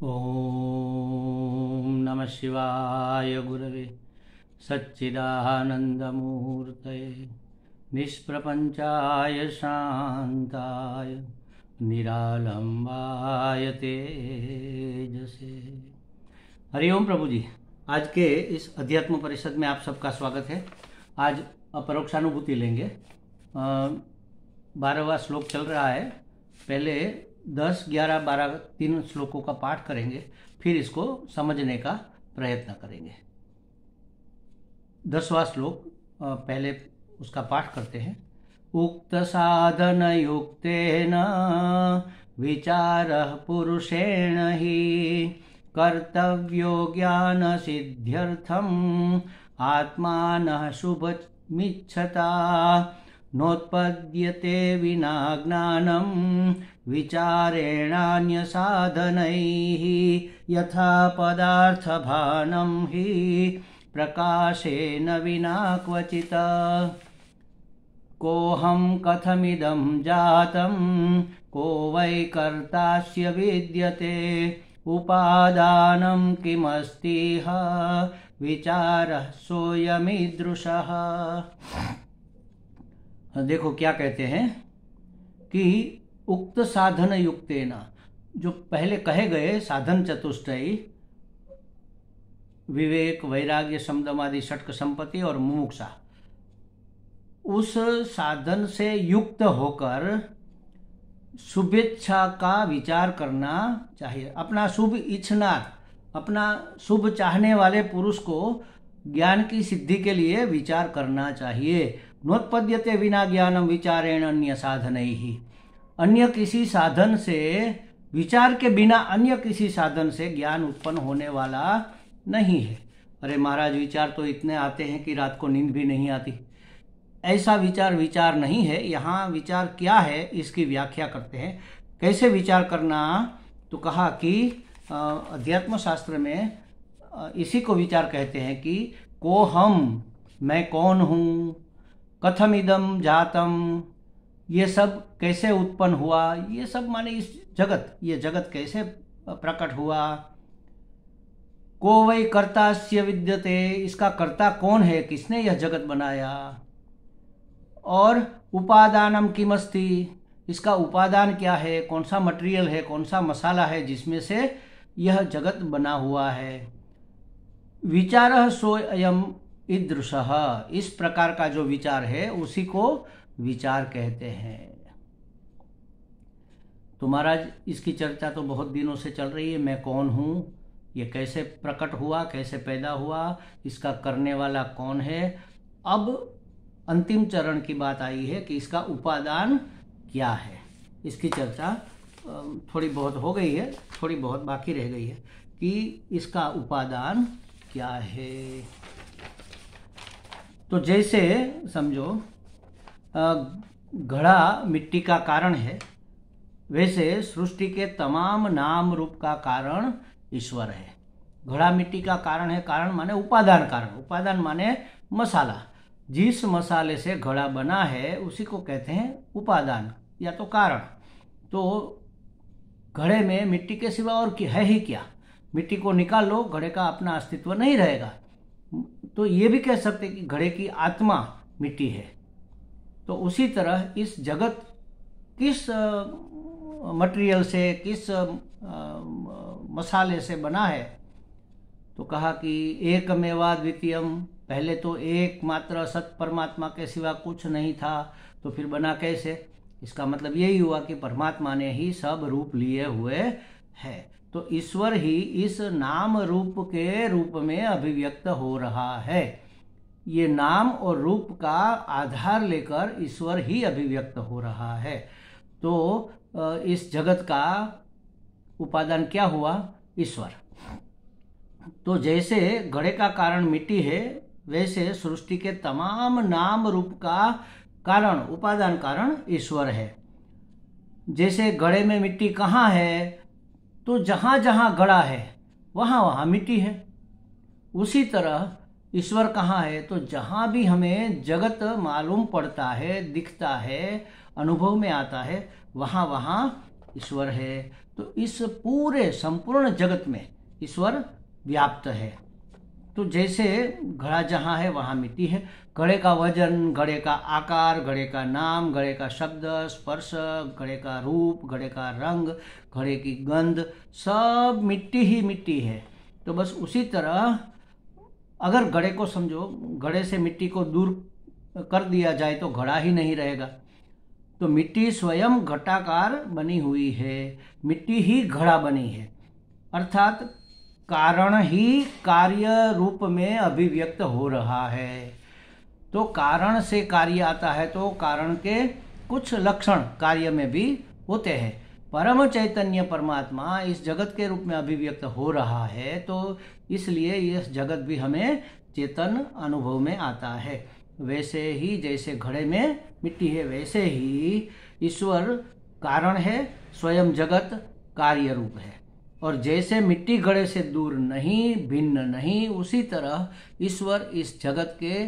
ओम नमः शिवाय गुरवे सच्चिदानंदमूर्तये निष्प्रपंचाय शांताय निरालंबाय तेजसे। हरिओम प्रभु जी। आज के इस अध्यात्म परिषद में आप सबका स्वागत है। आज अपरोक्षानुभूति लेंगे। 12वां श्लोक चल रहा है। पहले 10, 11, 12 तीन श्लोकों का पाठ करेंगे, फिर इसको समझने का प्रयत्न करेंगे। 10वां श्लोक पहले उसका पाठ करते हैं। उक्त साधन युक्तेन विचारः पुरुषेण हि कर्तव्यो ज्ञान सिद्ध्यर्थम आत्मानः शुभमिच्छता नोत्पद्यते विना ज्ञानं विचारेणान्यसाधनैः यथा पदार्थभानं हि प्रकाशेन विना क्वचित्। कोऽहं कथमिदं जातं को वै कर्तास्य विद्यते उपादानं किमस्तिह विचारः सोऽयमीदृशः। देखो क्या कहते हैं कि उक्त साधन युक्तेन, जो पहले कहे गए साधन चतुष्टयी विवेक, वैराग्य, शमदमादि, षट्क संपत्ति और मुमुक्षा, उस साधन से युक्त होकर शुभेच्छा का विचार करना चाहिए। अपना शुभ इच्छना, अपना शुभ चाहने वाले पुरुष को ज्ञान की सिद्धि के लिए विचार करना चाहिए। नोत्पद्यते विना ज्ञानम विचारेण अन्य साधनैहि। अन्य किसी साधन से, विचार के बिना अन्य किसी साधन से ज्ञान उत्पन्न होने वाला नहीं है। अरे महाराज, विचार तो इतने आते हैं कि रात को नींद भी नहीं आती। ऐसा विचार नहीं है। यहाँ विचार क्या है इसकी व्याख्या करते हैं। कैसे विचार करना, तो कहा कि अध्यात्म शास्त्र में इसी को विचार कहते हैं कि को हम, मैं कौन हूँ, कथमिदम जातम, ये सब कैसे उत्पन्न हुआ, ये सब माने इस जगत, ये जगत कैसे प्रकट हुआ। को वै कर्तास्य विद्यते, इसका कर्ता कौन है, किसने यह जगत बनाया। और उपादानम किमस्ति, इसका उपादान क्या है, कौन सा मटेरियल है, कौन सा मसाला है जिसमें से यह जगत बना हुआ है। विचारः सोऽयम् ईदृशः, इस प्रकार का जो विचार है उसी को विचार कहते हैं। तो महाराज, इसकी चर्चा तो बहुत दिनों से चल रही है। मैं कौन हूँ, ये कैसे प्रकट हुआ, कैसे पैदा हुआ, इसका करने वाला कौन है। अब अंतिम चरण की बात आई है कि इसका उपादान क्या है। इसकी चर्चा थोड़ी बहुत हो गई है, थोड़ी बहुत बाकी रह गई है कि इसका उपादान क्या है। तो जैसे समझो घड़ा मिट्टी का कारण है, वैसे सृष्टि के तमाम नाम रूप का कारण ईश्वर है। घड़ा मिट्टी का कारण है, कारण माने उपादान, कारण, उपादान माने मसाला। जिस मसाले से घड़ा बना है उसी को कहते हैं उपादान या तो कारण। तो घड़े में मिट्टी के सिवा और है ही क्या। मिट्टी को निकाल लो, घड़े का अपना अस्तित्व नहीं रहेगा। तो ये भी कह सकते कि घड़े की आत्मा मिट्टी है। तो उसी तरह इस जगत किस मटेरियल से, किस मसाले से बना है, तो कहा कि एकमेवा द्वितीयम, पहले तो एकमात्र सत परमात्मा के सिवा कुछ नहीं था, तो फिर बना कैसे। इसका मतलब यही हुआ कि परमात्मा ने ही सब रूप लिए हुए है। तो ईश्वर ही इस नाम रूप के रूप में अभिव्यक्त हो रहा है। ये नाम और रूप का आधार लेकर ईश्वर ही अभिव्यक्त हो रहा है। तो इस जगत का उपादान क्या हुआ, ईश्वर। तो जैसे घड़े का कारण मिट्टी है, वैसे सृष्टि के तमाम नाम रूप का कारण, उपादान कारण ईश्वर है। जैसे घड़े में मिट्टी कहाँ है, तो जहाँ जहाँ घड़ा है वहाँ वहाँ मिट्टी है। उसी तरह ईश्वर कहाँ है, तो जहाँ भी हमें जगत मालूम पड़ता है, दिखता है, अनुभव में आता है, वहाँ वहाँ ईश्वर है। तो इस पूरे संपूर्ण जगत में ईश्वर व्याप्त है। तो जैसे घड़ा जहाँ है वहाँ मिट्टी है, घड़े का वजन, घड़े का आकार, घड़े का नाम, घड़े का शब्द स्पर्श, घड़े का रूप, घड़े का रंग, घड़े की गंध, सब मिट्टी ही मिट्टी है। तो बस उसी तरह अगर घड़े को समझो, घड़े से मिट्टी को दूर कर दिया जाए तो घड़ा ही नहीं रहेगा। तो मिट्टी स्वयं घटाकार बनी हुई है, मिट्टी ही घड़ा बनी है, अर्थात कारण ही कार्य रूप में अभिव्यक्त हो रहा है। तो कारण से कार्य आता है तो कारण के कुछ लक्षण कार्य में भी होते हैं। परम चैतन्य परमात्मा इस जगत के रूप में अभिव्यक्त हो रहा है, तो इसलिए यह जगत भी हमें चेतन अनुभव में आता है। वैसे ही जैसे घड़े में मिट्टी है, वैसे ही ईश्वर कारण है, स्वयं जगत कार्य रूप है। और जैसे मिट्टी घड़े से दूर नहीं, भिन्न नहीं, उसी तरह ईश्वर इस जगत के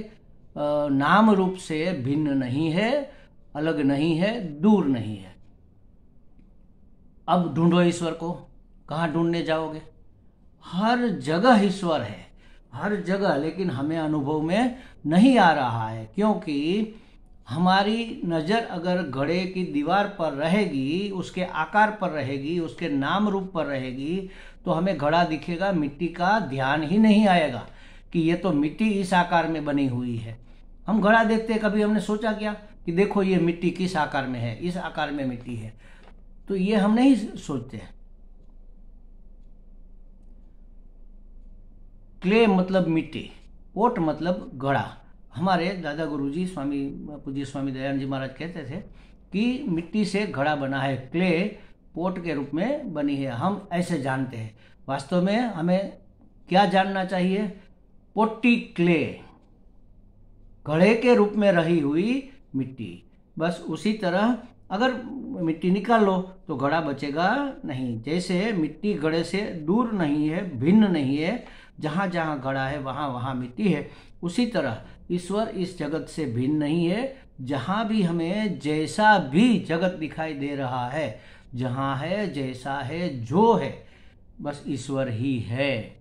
नाम रूप से भिन्न नहीं है, अलग नहीं है, दूर नहीं है। अब ढूंढो ईश्वर को, कहाँ ढूंढने जाओगे? हर जगह ईश्वर है, हर जगह, लेकिन हमें अनुभव में नहीं आ रहा है, क्योंकि हमारी नज़र अगर घड़े की दीवार पर रहेगी, उसके आकार पर रहेगी, उसके नाम रूप पर रहेगी, तो हमें घड़ा दिखेगा, मिट्टी का ध्यान ही नहीं आएगा कि ये तो मिट्टी इस आकार में बनी हुई है। हम घड़ा देखते हैं, कभी हमने सोचा क्या कि देखो ये मिट्टी किस आकार में है, इस आकार में मिट्टी है? तो ये हम नहीं सोचते। क्ले मतलब मिट्टी, पोट मतलब घड़ा। हमारे दादा गुरुजी स्वामी पूज्य स्वामी दयानंद जी महाराज कहते थे कि मिट्टी से घड़ा बना है, क्ले पोट के रूप में बनी है। हम ऐसे जानते हैं, वास्तव में हमें क्या जानना चाहिए? पोटी क्ले, घड़े के रूप में रही हुई मिट्टी। बस उसी तरह अगर मिट्टी निकाल लो तो घड़ा बचेगा नहीं। जैसे मिट्टी घड़े से दूर नहीं है, भिन्न नहीं है, जहाँ जहाँ घड़ा है वहाँ वहाँ मिट्टी है, उसी तरह ईश्वर इस जगत से भिन्न नहीं है। जहाँ भी हमें जैसा भी जगत दिखाई दे रहा है, जहाँ है, जैसा है, जो है, बस ईश्वर ही है।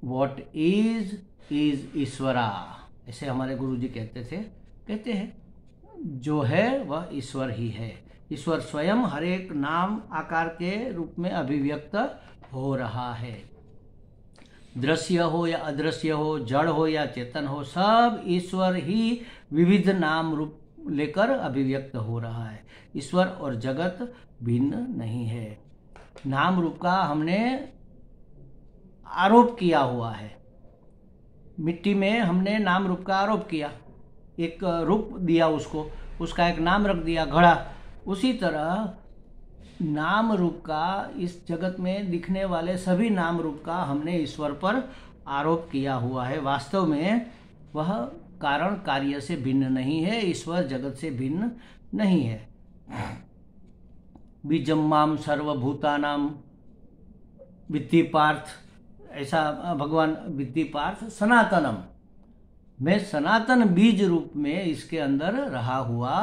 What is ईश्वरा, ऐसे हमारे गुरुजी कहते हैं जो है वह ईश्वर ही है। ईश्वर स्वयं हर एक नाम आकार के रूप में अभिव्यक्त हो रहा है। दृश्य हो या अदृश्य हो, जड़ हो या चेतन हो, सब ईश्वर ही विविध नाम रूप लेकर अभिव्यक्त हो रहा है। ईश्वर और जगत भिन्न नहीं है। नाम रूप का हमने आरोप किया हुआ है। मिट्टी में हमने नाम रूप का आरोप किया, एक रूप दिया उसको, उसका एक नाम रख दिया घड़ा। उसी तरह नाम रूप का, इस जगत में दिखने वाले सभी नाम रूप का हमने ईश्वर पर आरोप किया हुआ है। वास्तव में वह कारण कार्य से भिन्न नहीं है, ईश्वर जगत से भिन्न नहीं है। बीजम्माम सर्वभूतानाम वित्ति पार्थ, ऐसा भगवान वित्ति पार्थ सनातनम, मैं सनातन बीज रूप में इसके अंदर रहा हुआ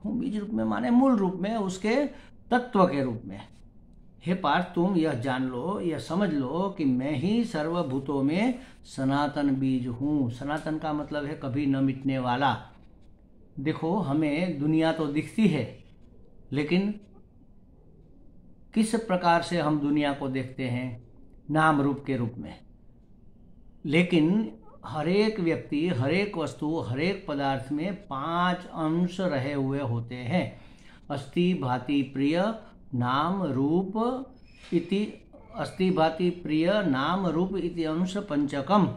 हूँ। बीज रूप में माने मूल रूप में, उसके तत्व के रूप में। हे पार्थ, तुम यह जान लो, यह समझ लो कि मैं ही सर्वभूतों में सनातन बीज हूँ। सनातन का मतलब है कभी न मिटने वाला। देखो, हमें दुनिया तो दिखती है, लेकिन किस प्रकार से हम दुनिया को देखते हैं? नाम रूप के रूप में। लेकिन हर एक व्यक्ति, हर एक वस्तु, हर एक पदार्थ में 5 अंश रहे हुए होते हैं। अस्ति भाति प्रिय नाम रूप इति, अस्ति भाति प्रिय नाम रूप इति अंश पंचकम।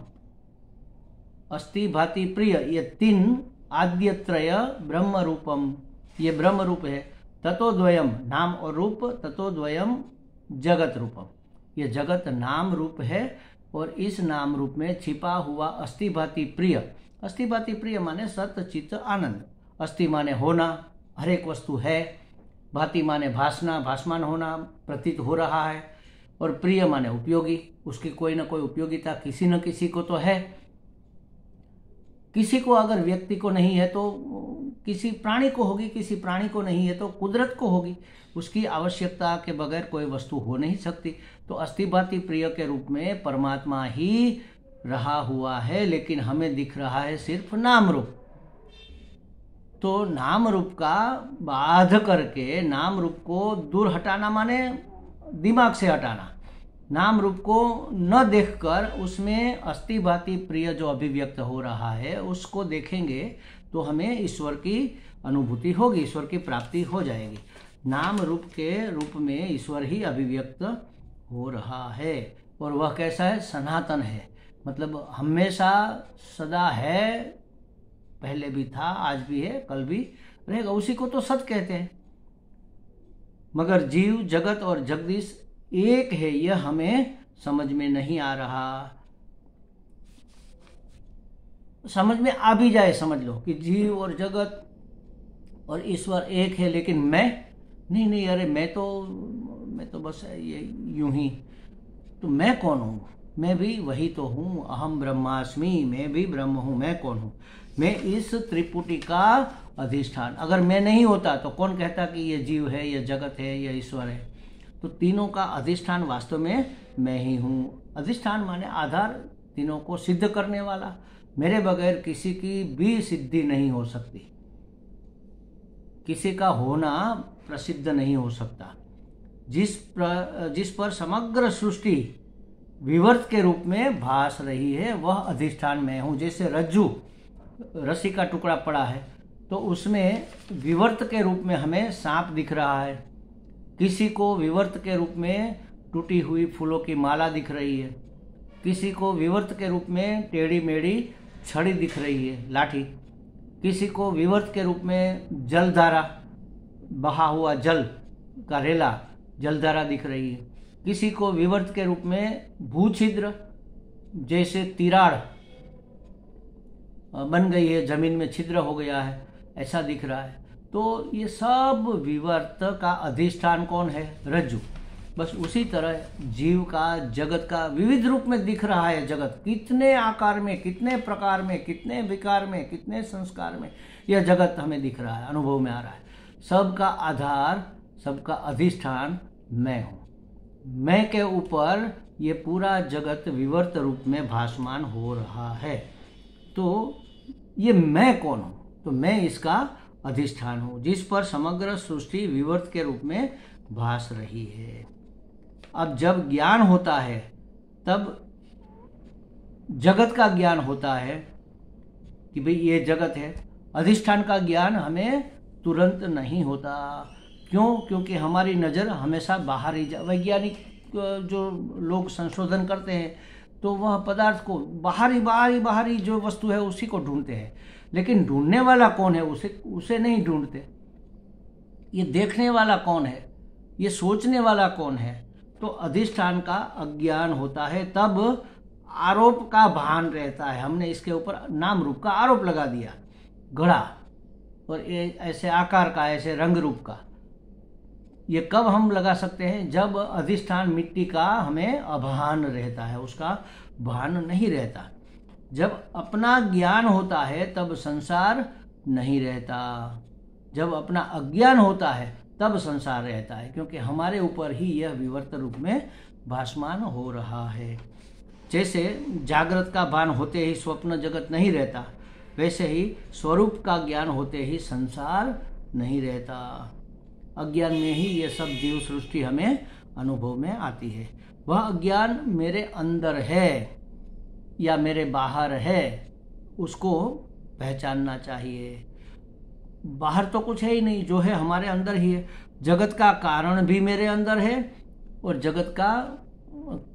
अस्ति भाति प्रिय, ये 3 आद्यत्रय ब्रह्म रूपम, ये ब्रह्म रूप है। ततोद्वयम नाम और रूप, ततोद्वयम जगत रूपम, ये जगत नाम रूप है। और इस नाम रूप में छिपा हुआ अस्ति भाति प्रिय, अस्ति भाति प्रिय माने सत्य चित्त आनंद। अस्ति माने होना, हर एक वस्तु है। भाति माने भासना, भासमान होना, प्रतीत हो रहा है। और प्रिय माने उपयोगी, उसकी कोई ना कोई उपयोगिता किसी न किसी को तो है। किसी को, अगर व्यक्ति को नहीं है तो किसी प्राणी को होगी, किसी प्राणी को नहीं है तो कुदरत को होगी। उसकी आवश्यकता के बगैर कोई वस्तु हो नहीं सकती। तो अस्थि भांति प्रिय के रूप में परमात्मा ही रहा हुआ है, लेकिन हमें दिख रहा है सिर्फ नाम रूप। तो नाम रूप का बाध करके नाम रूप को दूर हटाना माने दिमाग से हटाना। नाम रूप को न देखकर उसमें अस्थि भांति प्रिय जो अभिव्यक्त हो रहा है उसको देखेंगे तो हमें ईश्वर की अनुभूति होगी, ईश्वर की प्राप्ति हो जाएगी। नाम रूप के रूप में ईश्वर ही अभिव्यक्त हो रहा है और वह कैसा है? सनातन है, मतलब हमेशा सदा है, पहले भी था, आज भी है, कल भी रहेगा। उसी को तो सत कहते हैं। मगर जीव, जगत और जगदीश एक है, यह हमें समझ में नहीं आ रहा। समझ में आ भी जाए, समझ लो कि जीव और जगत और ईश्वर एक है, लेकिन मैं नहीं, अरे मैं तो बस ये यूं ही। तो मैं कौन हूँ? मैं भी वही तो हूँ, अहम ब्रह्मास्मि, मैं भी ब्रह्म हूँ। मैं कौन हूँ? मैं इस त्रिपुटी का अधिष्ठान। अगर मैं नहीं होता तो कौन कहता कि ये जीव है, ये जगत है, ये ईश्वर है? तो तीनों का अधिष्ठान वास्तव में मैं ही हूँ। अधिष्ठान माने आधार, तीनों को सिद्ध करने वाला। मेरे बगैर किसी की भी सिद्धि नहीं हो सकती, किसी का होना प्रसिद्ध नहीं हो सकता। जिस पर समग्र सृष्टि विवर्त के रूप में भास रही है वह अधिष्ठान मैं हूँ। जैसे रज्जु, रस्सी का टुकड़ा पड़ा है तो उसमें विवर्त के रूप में हमें सांप दिख रहा है, किसी को विवर्त के रूप में टूटी हुई फूलों की माला दिख रही है, किसी को विवर्त के रूप में टेढ़ी मेढ़ी छड़ी दिख रही है, लाठी, किसी को विवर्त के रूप में जलधारा, बहा हुआ जल का रेला, जलधारा दिख रही है, किसी को विवर्त के रूप में भूछिद्र, जैसे तिराड़ बन गई है, जमीन में छिद्र हो गया है, ऐसा दिख रहा है। तो ये सब विवर्त का अधिष्ठान कौन है? रज्जु। बस उसी तरह जीव का, जगत का विविध रूप में दिख रहा है। जगत कितने आकार में, कितने प्रकार में, कितने विकार में, कितने संस्कार में यह जगत हमें दिख रहा है, अनुभव में आ रहा है। सबका आधार, सबका अधिष्ठान मैं हूँ। मैं के ऊपर ये पूरा जगत विवर्त रूप में भासमान हो रहा है। तो ये मैं कौन हूँ? तो मैं इसका अधिष्ठान हूँ, जिस पर समग्र सृष्टि विवर्त के रूप में भास रही है। अब जब ज्ञान होता है तब जगत का ज्ञान होता है कि भाई ये जगत है। अधिष्ठान का ज्ञान हमें तुरंत नहीं होता। क्यों? क्योंकि हमारी नज़र हमेशा बाहर ही वैज्ञानिक जो लोग संशोधन करते हैं तो वह पदार्थ को बाहरी जो वस्तु है उसी को ढूंढते हैं, लेकिन ढूंढने वाला कौन है उसे नहीं ढूंढते। ये देखने वाला कौन है, ये सोचने वाला कौन है? तो अधिष्ठान का अज्ञान होता है, तब आरोप का भान रहता है। हमने इसके ऊपर नाम रूप का आरोप लगा दिया, घड़ा और ऐसे आकार का, ऐसे रंग रूप का। ये कब हम लगा सकते हैं? जब अधिष्ठान मिट्टी का हमें अभान रहता है, उसका भान नहीं रहता। जब अपना ज्ञान होता है तब संसार नहीं रहता। जब अपना अज्ञान होता है तब संसार रहता है, क्योंकि हमारे ऊपर ही यह विवर्त रूप में भासमान हो रहा है। जैसे जागृत का भान होते ही स्वप्न जगत नहीं रहता, वैसे ही स्वरूप का ज्ञान होते ही संसार नहीं रहता। अज्ञान में ही ये सब जीव सृष्टि हमें अनुभव में आती है। वह अज्ञान मेरे अंदर है या मेरे बाहर है, उसको पहचानना चाहिए। बाहर तो कुछ है ही नहीं, जो है हमारे अंदर ही है। जगत का कारण भी मेरे अंदर है और जगत का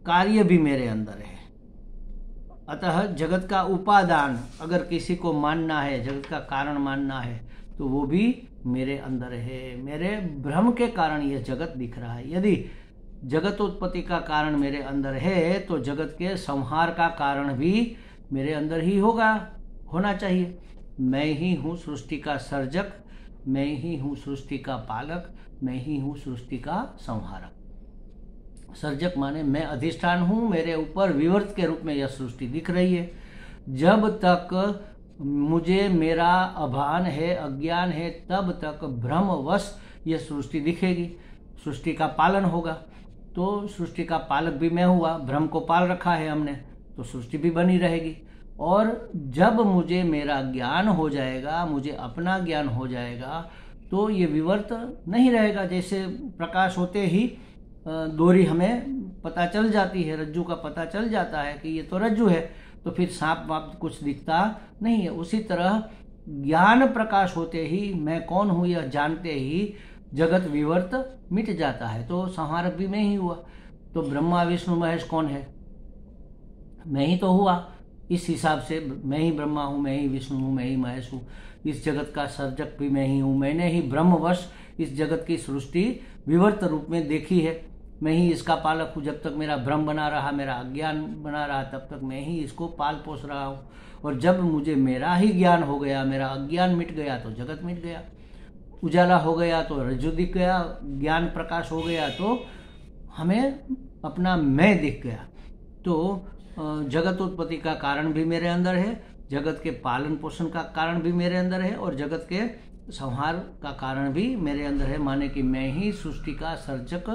कार्य भी मेरे अंदर है। अतः जगत का उपादान अगर किसी को मानना है, जगत का कारण मानना है, तो वो भी मेरे अंदर है। मेरे भ्रम के कारण यह जगत दिख रहा है। यदि जगत उत्पत्ति का कारण मेरे अंदर है तो जगत के संहार का कारण भी मेरे अंदर ही होना चाहिए। मैं ही हूँ सृष्टि का सर्जक, मैं ही हूँ सृष्टि का पालक, मैं ही हूँ सृष्टि का संहारक। सर्जक माने मैं अधिष्ठान हूँ, मेरे ऊपर विवर्त के रूप में यह सृष्टि दिख रही है। जब तक मुझे मेरा अभान है, अज्ञान है, तब तक भ्रमवश ये सृष्टि दिखेगी, सृष्टि का पालन होगा। तो सृष्टि का पालक भी मैं हुआ, भ्रम को पाल रखा है हमने, तो सृष्टि भी बनी रहेगी। और जब मुझे मेरा ज्ञान हो जाएगा, मुझे अपना ज्ञान हो जाएगा, तो ये विवर्त नहीं रहेगा। जैसे प्रकाश होते ही डोरी हमें पता चल जाती है, रज्जू का पता चल जाता है कि ये तो रज्जू है, तो फिर सांप वाप कुछ दिखता नहीं है। उसी तरह ज्ञान प्रकाश होते ही, मैं कौन हूँ यह जानते ही, जगत विवर्त मिट जाता है। तो संहारक भी मैं ही हुआ। तो ब्रह्मा विष्णु महेश कौन है? मैं ही तो हुआ। इस हिसाब से मैं ही ब्रह्मा हूँ, मैं ही विष्णु हूँ, मैं ही महेश हूँ। इस जगत का सर्जक भी मैं ही हूँ। मैंने ही ब्रह्मवश इस जगत की सृष्टि विवर्त रूप में देखी है। मैं ही इसका पालक हूँ। जब तक मेरा भ्रम बना रहा, मेरा अज्ञान बना रहा, तब तक मैं ही इसको पाल पोस रहा हूँ। और जब मुझे मेरा ही ज्ञान हो गया, मेरा अज्ञान मिट गया, तो जगत मिट गया। उजाला हो गया तो रज्जु दिख गया, ज्ञान प्रकाश हो गया तो हमें अपना मैं दिख गया। तो जगत उत्पत्ति का कारण भी मेरे अंदर है, जगत के पालन पोषण का कारण भी मेरे अंदर है, और जगत के संहार का कारण भी मेरे अंदर है। माने कि मैं ही सृष्टि का सर्जक,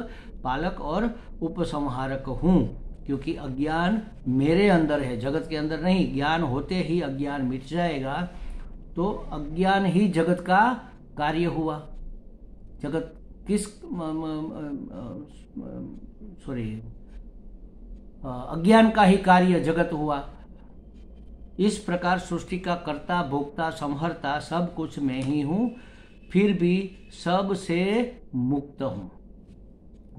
पालक और उपसंहारक हूँ, क्योंकि अज्ञान मेरे अंदर है, जगत के अंदर नहीं। ज्ञान होते ही अज्ञान मिट जाएगा, तो अज्ञान ही जगत का कार्य हुआ। जगत किस अज्ञान का ही कार्य जगत हुआ। इस प्रकार सृष्टि का कर्ता, भोक्ता, संहर्ता सब कुछ मैं ही हूँ, फिर भी सब से मुक्त हूँ।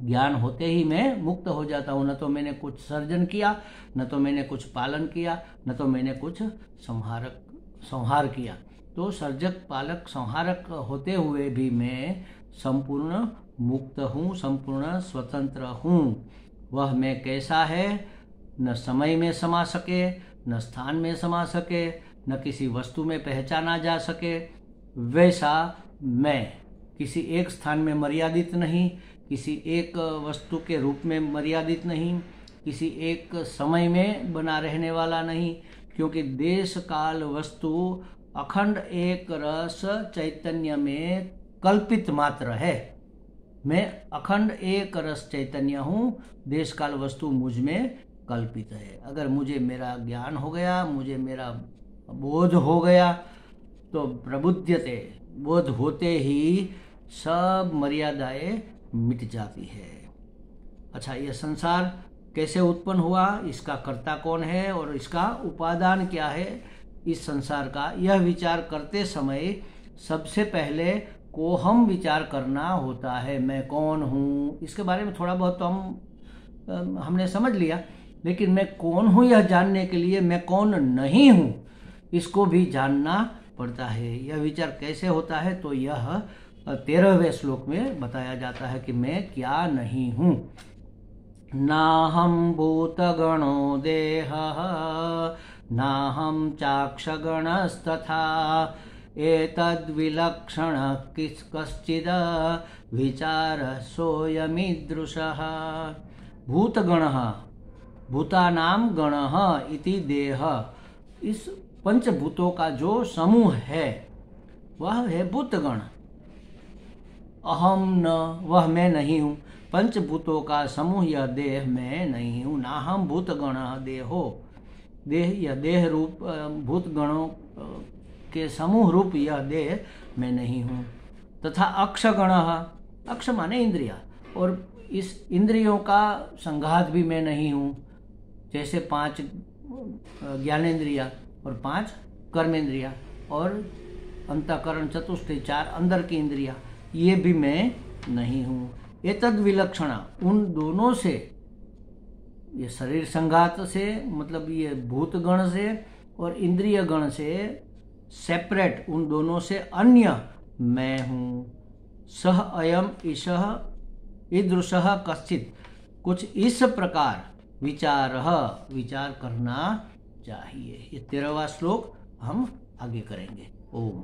ज्ञान होते ही मैं मुक्त हो जाता हूँ। न तो मैंने कुछ सर्जन किया, न तो मैंने कुछ पालन किया, न तो मैंने कुछ संहार किया। तो सर्जक, पालक, संहारक होते हुए भी मैं संपूर्ण मुक्त हूँ, संपूर्ण स्वतंत्र हूँ। वह मैं कैसा है? न समय में समा सके, न स्थान में समा सके, न किसी वस्तु में पहचाना जा सके, वैसा मैं किसी एक स्थान में मर्यादित नहीं, किसी एक वस्तु के रूप में मर्यादित नहीं, किसी एक समय में बना रहने वाला नहीं, क्योंकि देश काल वस्तु अखंड एक रस चैतन्य में कल्पित मात्र है। मैं अखंड एक रस चैतन्य हूँ, देश काल वस्तु मुझ में कल्पित है। अगर मुझे मेरा ज्ञान हो गया, मुझे मेरा बोध हो गया, तो प्रबुध्यते, बोध होते ही सब मर्यादाएं मिट जाती है। अच्छा, यह संसार कैसे उत्पन्न हुआ, इसका कर्ता कौन है और इसका उपादान क्या है, इस संसार का यह विचार करते समय सबसे पहले कोहम विचार करना होता है। मैं कौन हूँ, इसके बारे में थोड़ा बहुत तो हमने समझ लिया, लेकिन मैं कौन हूँ यह जानने के लिए मैं कौन नहीं हूँ इसको भी जानना पड़ता है। यह विचार कैसे होता है, तो यह 13वें श्लोक में बताया जाता है कि मैं क्या नहीं हूँ। नाहं भूतगणो देहः नाहं चाक्षगणस्तथा एतद्विलक्षणः कश्चिद् विचारः सोऽयमीदृशः। भूतगणः, भूतानां गणः इति देह, इस पंचभूतों का जो समूह है वह है भूतगण। अहम न, वह मैं नहीं हूँ। पंचभूतों का समूह यह देह मैं नहीं हूँ। नाहम भूतगण देहो, देह यह देह रूप भूतगणों के समूह रूप यह देह मैं नहीं हूँ। तथा अक्षगण, अक्ष माने इंद्रिया, और इस इंद्रियों का संघात भी मैं नहीं हूँ। जैसे 5 ज्ञानेंद्रिया और 5 कर्मेंद्रिया और अंतःकरण चतुष्टय 4 अंदर की इंद्रिया, ये भी मैं नहीं हूँ। एतद् विलक्षणा, उन दोनों से, ये शरीर संघात से मतलब ये भूत गण से और इंद्रिय गण से सेपरेट, उन दोनों से अन्य मैं हूँ। सह अयम ईशः ईदृशः कश्चित्, कुछ इस प्रकार विचार करना चाहिए। ये 13वां श्लोक हम आगे करेंगे। ओम।